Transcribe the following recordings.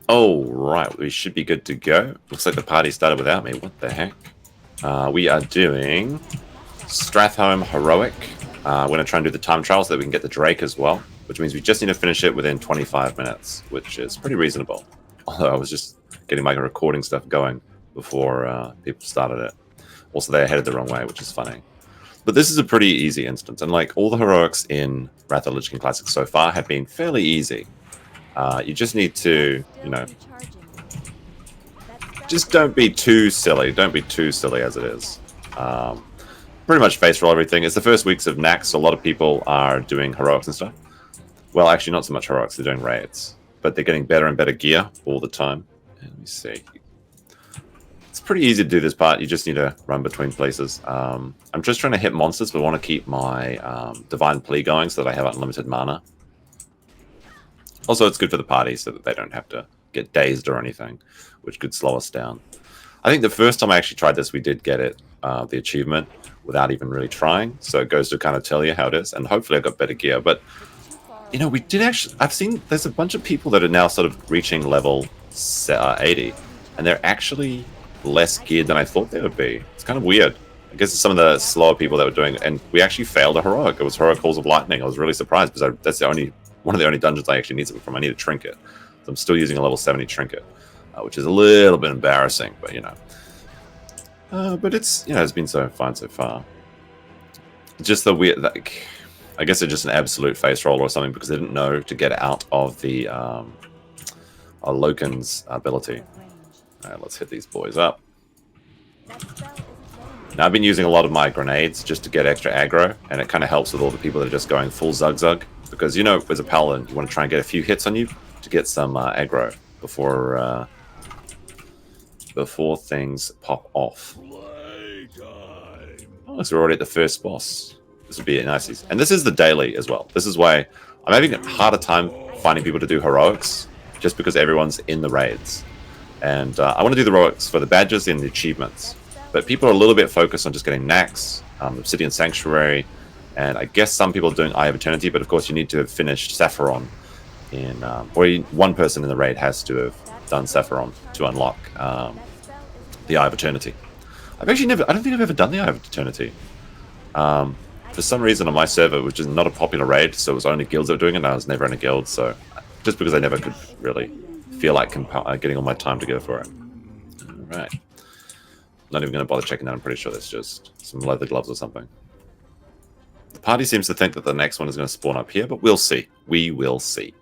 Oh, right. We should be good to go. Looks like the party started without me. What the heck? We are doing Stratholme Heroic. We're going to try and do the time trial so that we can get the Drake as well, which means we just need to finish it within 25 minutes, which is pretty reasonable. Although I was just getting my recording stuff going before people started it. Also, they headed the wrong way, which is funny. But this is a pretty easy instance, and like all the heroics in Wrath of the Lich King Classic so far have been fairly easy. You just need to, just don't be too silly. Don't be too silly as it is. Pretty much face roll everything. It's the first weeks of Nax, so a lot of people are doing heroics and stuff. Well, actually, not so much heroics. They're doing raids, but they're getting better and better gear all the time. Let me see. It's pretty easy to do this part. You just need to run between places. I'm just trying to hit monsters, but I want to keep my Divine Plea going so that I have unlimited mana. Also, it's good for the party so that they don't have to get dazed or anything, which could slow us down. I think the first time I actually tried this, we did get it, the achievement, without even really trying. So it goes to kind of tell you how it is. And hopefully I got better gear. But, we did actually... I've seen there's a bunch of people that are now sort of reaching level 80. And they're actually less geared than I thought they would be. It's kind of weird. I guess it's some of the slower people that were doing it. And we actually failed a heroic. It was Heroic Calls of Lightning. I was really surprised because that's one of the only dungeons I actually need something from. I need a trinket. So I'm still using a level 70 trinket, which is a little bit embarrassing, but but it's it's been so fine so far. Just the weird, like, I guess it's just an absolute face roll or something because they didn't know to get out of the Loken's ability. All right, let's hit these boys up. Now I've been using a lot of my grenades just to get extra aggro, and it kind of helps with all the people that are just going full zug because as a paladin you want to try and get a few hits on you to get some aggro before things pop off. Oh, so we're already at the first boss. This would be nice. And this is the daily as well. This is why I'm having a harder time finding people to do heroics, just because everyone's in the raids. And I want to do the heroics for the badges and the achievements. But people are a little bit focused on just getting Nax, Obsidian Sanctuary, and I guess some people are doing Eye of Eternity, but of course you need to have finished Sapphiron one person in the raid has to have done Sapphiron to unlock the Eye of Eternity. I don't think I've ever done the Eye of Eternity. For some reason on my server, which is not a popular raid, so it was only guilds that were doing it, and I was never in a guild, so just because I never could really feel like getting all my time together for it. Alright. Not even going to bother checking that, I'm pretty sure that's just some leather gloves or something. The party seems to think that the next one is going to spawn up here, but we'll see. We will see.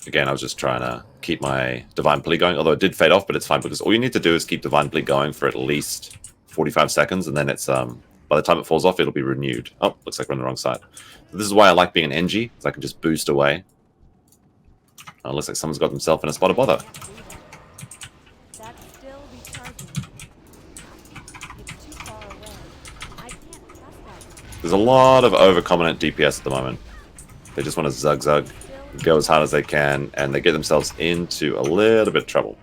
Again, I was just trying to keep my Divine Plea going, although it did fade off, but it's fine because all you need to do is keep Divine Plea going for at least 45 seconds, and then it's by the time it falls off, it'll be renewed. Oh, looks like we're on the wrong side. So this is why I like being an NG, because I can just boost away. Oh, looks like someone's got themselves in a spot of bother. There's a lot of overconfident DPS at the moment. They just want to zug, go as hard as they can, and they get themselves into a little bit of trouble.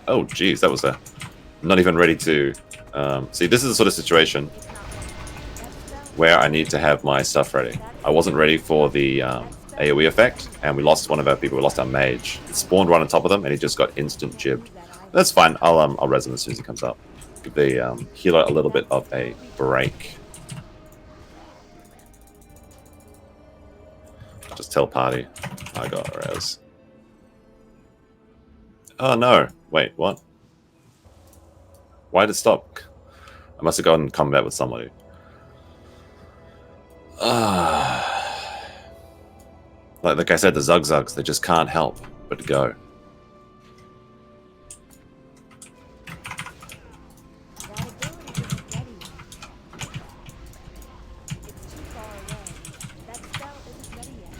Oh, geez, that was not even ready to... see, this is the sort of situation where I need to have my stuff ready. I wasn't ready for the AoE effect, and we lost one of our people. We lost our mage. It spawned right on top of them, and he just got instant jibbed. That's fine. I'll res him as soon as he comes up. Give the healer a little bit of a break. Just tell party I got res. Oh no! Wait, what? Why did it stop? I must have gotten in combat with somebody. Like I said, the Zugzugs, they just can't help but go.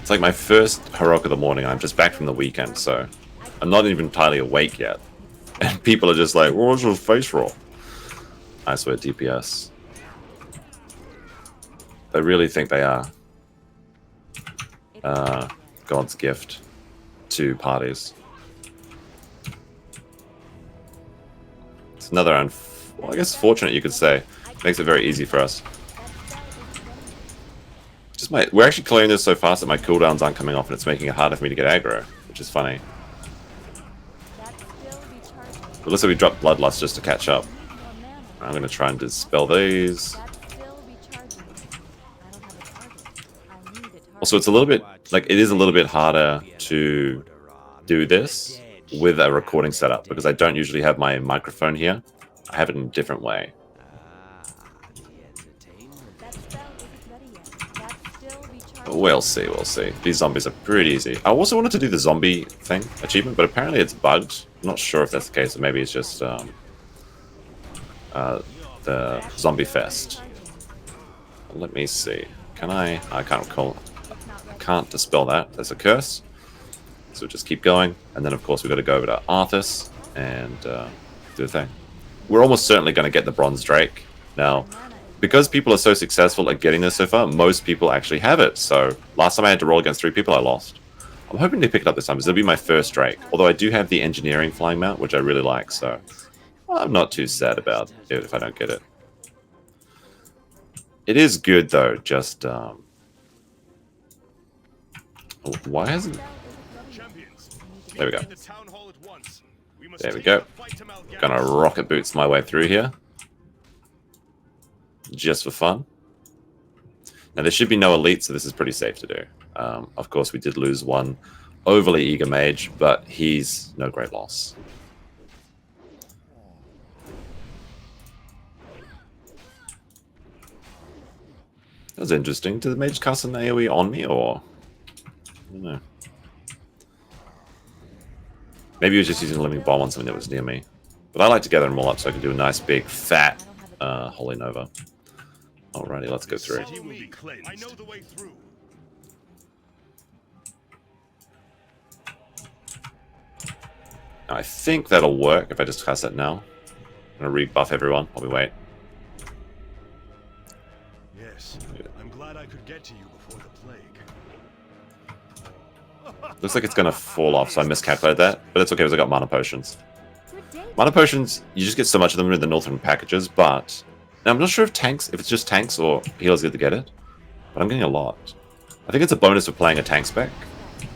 It's like my first heroic of the morning. I'm just back from the weekend, so I'm not even entirely awake yet. And people are just like, what's your face roll? I swear, DPS. They really think they are God's gift to parties. It's another, well, I guess fortunate you could say. Makes it very easy for us. Just we're actually clearing this so fast that my cooldowns aren't coming off and it's making it harder for me to get aggro, which is funny. But looks like we dropped Bloodlust just to catch up. I'm going to try and dispel these. Also, it's a little bit, like, it is a little bit harder to do this with a recording setup because I don't usually have my microphone here. I have it in a different way. But we'll see, we'll see. These zombies are pretty easy. I also wanted to do the zombie thing, achievement, but apparently it's bugged. I'm not sure if that's the case, or maybe it's just the zombie fest. Let me see. Can I can't recall. I can't dispel that. There's a curse. So we'll just keep going. And then, of course, we've got to go over to Arthas and do the thing. We're almost certainly going to get the Bronze Drake. Now, because people are so successful at getting this so far, most people actually have it. So last time I had to roll against 3 people, I lost. I'm hoping to pick it up this time because it'll be my first Drake. Although I do have the engineering flying mount, which I really like. So I'm not too sad about it if I don't get it. It is good, though. Just... why hasn't... There we go. There we go. Gonna rocket boots my way through here. Just for fun. Now, there should be no elite, so this is pretty safe to do. Of course, we did lose one overly eager mage, but he's no great loss. That was interesting. Did the mage cast an AoE on me, or... I don't know. Maybe he was just using a living bomb on something that was near me. But I like to gather them all up so I can do a nice big fat Holy Nova. Alrighty, let's go through. Now, I think that'll work if I just cast that now. I'm gonna rebuff everyone while we wait. Yes, I'm glad I could get to you before the plague. Looks like it's gonna fall off, so I miscalculated that. But it's okay because I got mana potions. Mana potions, you just get so much of them in the Northern packages, but... Now, I'm not sure if it's just tanks or healers get to get it. But I'm getting a lot. I think it's a bonus for playing a tank spec.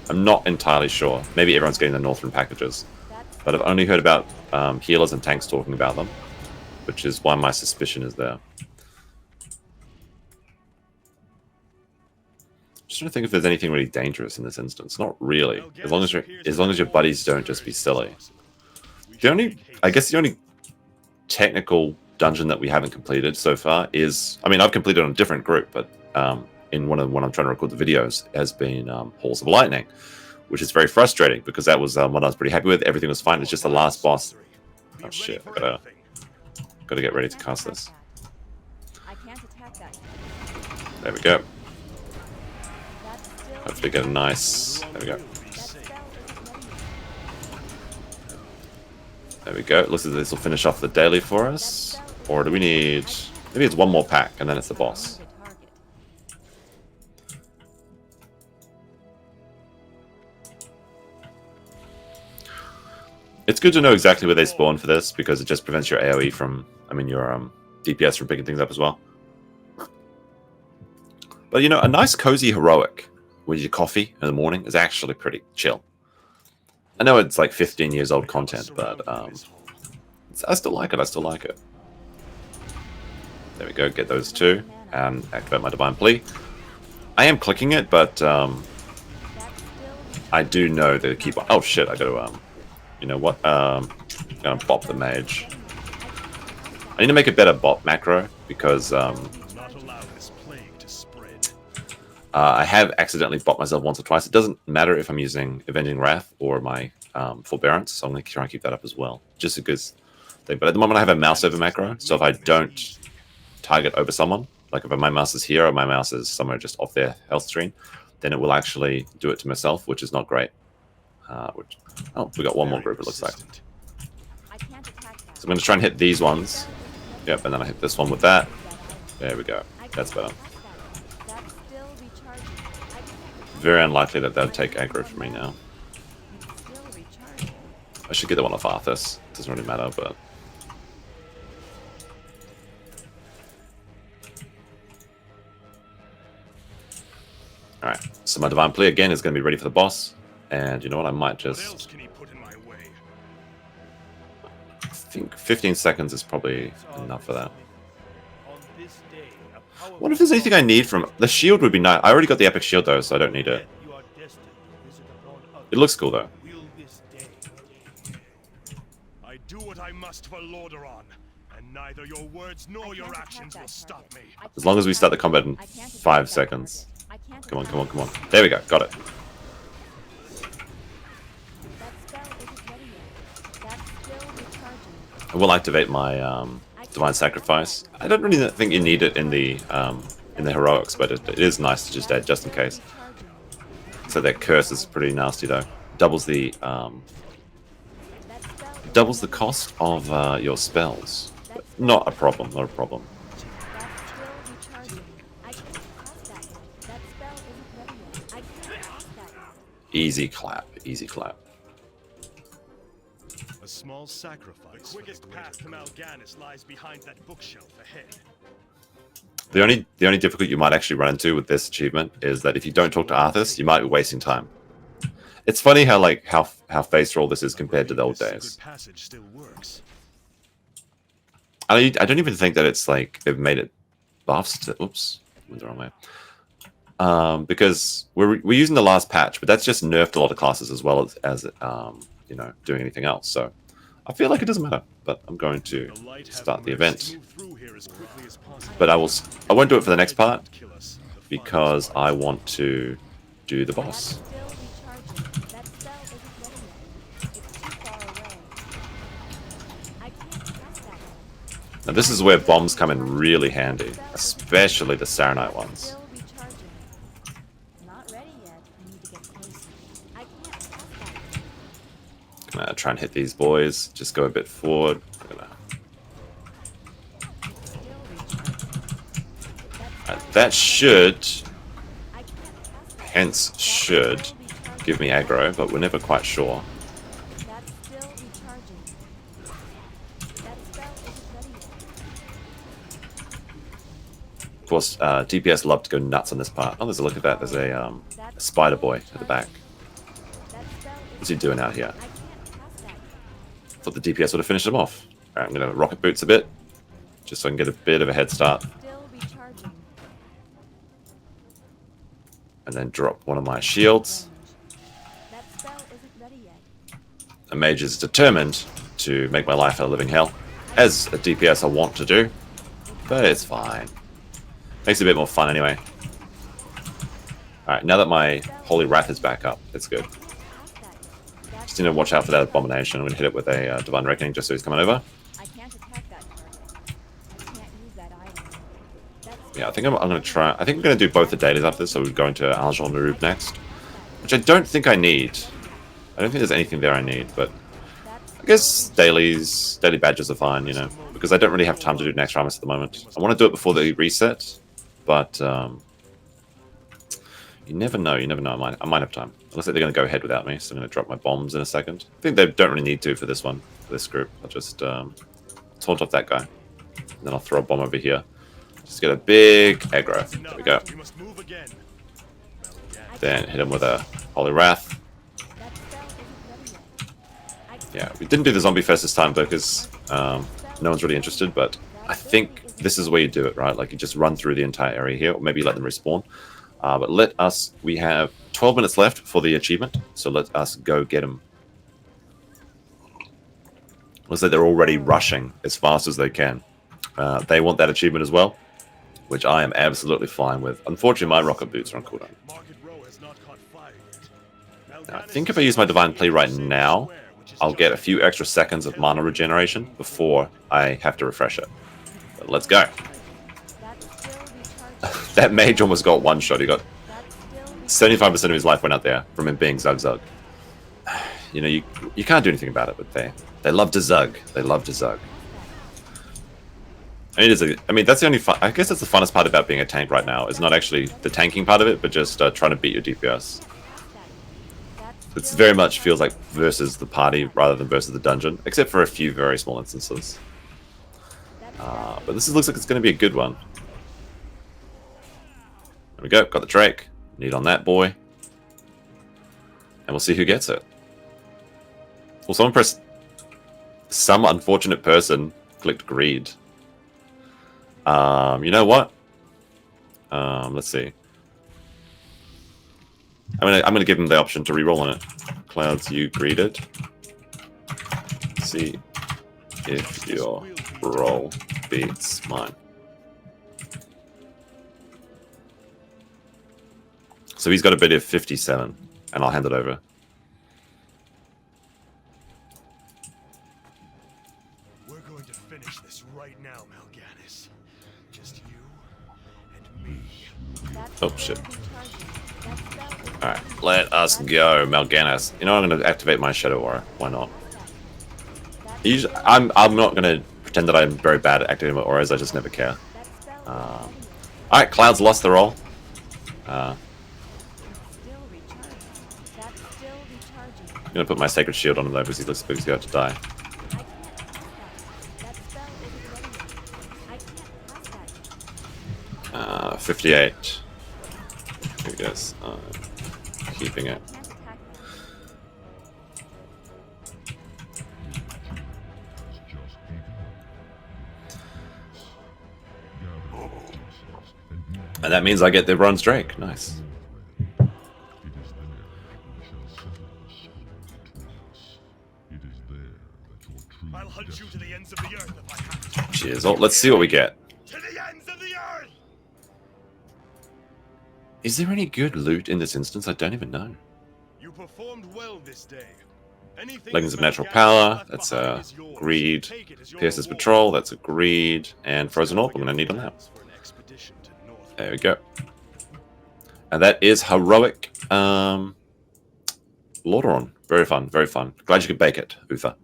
I'm not entirely sure. Maybe everyone's getting the Northern packages. But I've only heard about healers and tanks talking about them. Which is why my suspicion is there. Just trying to think if there's anything really dangerous in this instance. Not really. As long as your buddies don't just be silly. I guess the only technical dungeon that we haven't completed so far is, I mean, I've completed on a different group, but in one I'm trying to record the videos has been Halls of Lightning, which is very frustrating because that was one I was pretty happy with. Everything was fine. It's just the last boss. Oh shit! I gotta get ready to cast this. There we go. Hopefully get a nice... There we go. There we go. It looks like this will finish off the daily for us. Or do we need... Maybe it's one more pack and then it's the boss. It's good to know exactly where they spawn for this because it just prevents your AoE from... I mean, your DPS from picking things up as well. But, you know, a nice cozy heroic with your coffee in the morning is actually pretty chill. I know it's like 15 years old content, but I still like it. I still like it. There we go. Get those two and activate my Divine Plea. I am clicking it, but I do know that keep on. Oh shit! I got to you know what? I'm gonna bop the mage. I need to make a better bop macro because I have accidentally bopped myself once or twice. It doesn't matter if I'm using Avenging Wrath or my Forbearance, so I'm going to try and keep that up as well. Just a good thing. But at the moment I have a mouse over macro, so if I don't target over someone, like if my mouse is here or my mouse is somewhere just off their health screen, then it will actually do it to myself, which is not great. Oh, we got one more group it looks like. So I'm going to try and hit these ones. Yep, and then I hit this one with that. There we go. That's better. Very unlikely that they'll take aggro from me now. I should get the one off Arthas. Doesn't really matter, but... Alright, so my Divine Plea again is going to be ready for the boss. And you know what, I might What else just... can he put in my way? I think 15 seconds is probably enough for that. I wonder if there's anything I need from... The shield would be nice. I already got the Epic Shield though, so I don't need it. It looks cool though. I do what I must for Lordaeron, and neither your words nor your actions will stop me. As long as we start the combat in 5 seconds. Come on, come on, come on. There we go, got it. I will activate my Divine Sacrifice. I don't really think you need it in the heroics, but it is nice to just add just in case. So that curse is pretty nasty though. Doubles the cost of your spells. But not a problem, not a problem. Easy clap, easy clap. A small sacrifice. The quickest path to Mal'Ganis lies behind that bookshelf ahead. The only difficulty you might actually run into with this achievement is that if you don't talk to Arthas, you might be wasting time. It's funny how how face roll this is compared to the old days. Passage still works. I don't even think that it's like they've made it buffs to... Oops, went the wrong way. Because we're using the last patch, but that's just nerfed a lot of classes as well as you know, doing anything else. So I feel like it doesn't matter, but I'm going to start the event. But I won't do it for the next part because I want to do the boss. Now this is where bombs come in really handy, especially the Saranite ones. Gonna try and hit these boys. Just go a bit forward. That should, hence should, give me aggro, but we're never quite sure. Of course, DPS love to go nuts on this part. Oh, there's a look at that. There's a spider boy at the back. What's he doing out here? Thought the DPS would have finished him off. Alright, I'm going to rocket boots a bit, just so I can get a bit of a head start. And then drop one of my shields. A mage is determined to make my life a living hell, as a DPS I want to do, but it's fine. Makes it a bit more fun anyway. Alright, now that my Holy Wrath is back up, it's good. Just need to watch out for that abomination. I'm going to hit it with a Divine Reckoning just so he's coming over. Yeah, I think I'm going to try... I think I'm going to do both the dailies after this, so we're going to Al-Jan next. Which I don't think I need. I don't think there's anything there I need, but... I guess daily badges are fine, you know, because I don't really have time to do next Ramus at the moment. I want to do it before the reset, but you never know, I might have time. Looks like they're going to go ahead without me, so I'm going to drop my bombs in a second. I think they don't really need to for this one, for this group. I'll just taunt off that guy. And then I'll throw a bomb over here. Just get a big aggro. There we go. Then hit him with a Holy Wrath. Yeah, we didn't do the zombie first this time though, because no one's really interested, but I think this is where you do it, right? Like you just run through the entire area here, or maybe let them respawn. But we have 12 minutes left for the achievement, so let us go get them. Looks like they're already rushing as fast as they can. They want that achievement as well, which I am absolutely fine with. Unfortunately, my rocket boots are on cooldown. Now, I think if I use my Divine Plea right now, I'll get a few extra seconds of mana regeneration before I have to refresh it. But let's go. That mage almost got one shot. He got 75% of his life went out there from him being Zug Zug. You know, you can't do anything about it, but they love to Zug. They love to Zug. I mean, that's the only fun. I guess that's the funnest part about being a tank right now. Is not actually the tanking part of it, but just trying to beat your DPS. It very much feels like versus the party rather than versus the dungeon, except for a few very small instances. But this looks like it's going to be a good one. There we go. Got the Drake. Need on that boy. And we'll see who gets it. Well, someone pressed... Some unfortunate person clicked greed. You know what? Let's see. I'm gonna give him the option to reroll on it. Clouds, you greeted. See if your roll beats mine. So he's got a bid of 57, and I'll hand it over. We're going to finish this right now, Mal'Ganis. Just you and me. Oh shit. Alright, let us go, Mal'Ganis. You know, I'm going to activate my Shadow Aura. Why not? I'm not going to pretend that I'm very bad at activating my auras. I just never care. Alright, Cloud's lost the roll. I'm going to put my Sacred Shield on him though, because he looks like he's about to die. 58. I guess. Keeping it. And that means I get the bronze drake. Nice. I'll hunt you to the ends of the earth if I have to. Cheers. Oh, let's see what we get. To the ends of the earth! Is there any good loot in this instance? I don't even know. You performed well this day. Anything Leggings of that Natural Mal'Ganis Power. left That's behind a is yours. greed. Take it as your Pierce's reward. Patrol. That's a greed. And Frozen Orb. I'm going to need on that. For an expedition to North. There we go. And that is heroic. Lordaeron. Very fun. Very fun. Glad you could bake it, Uther.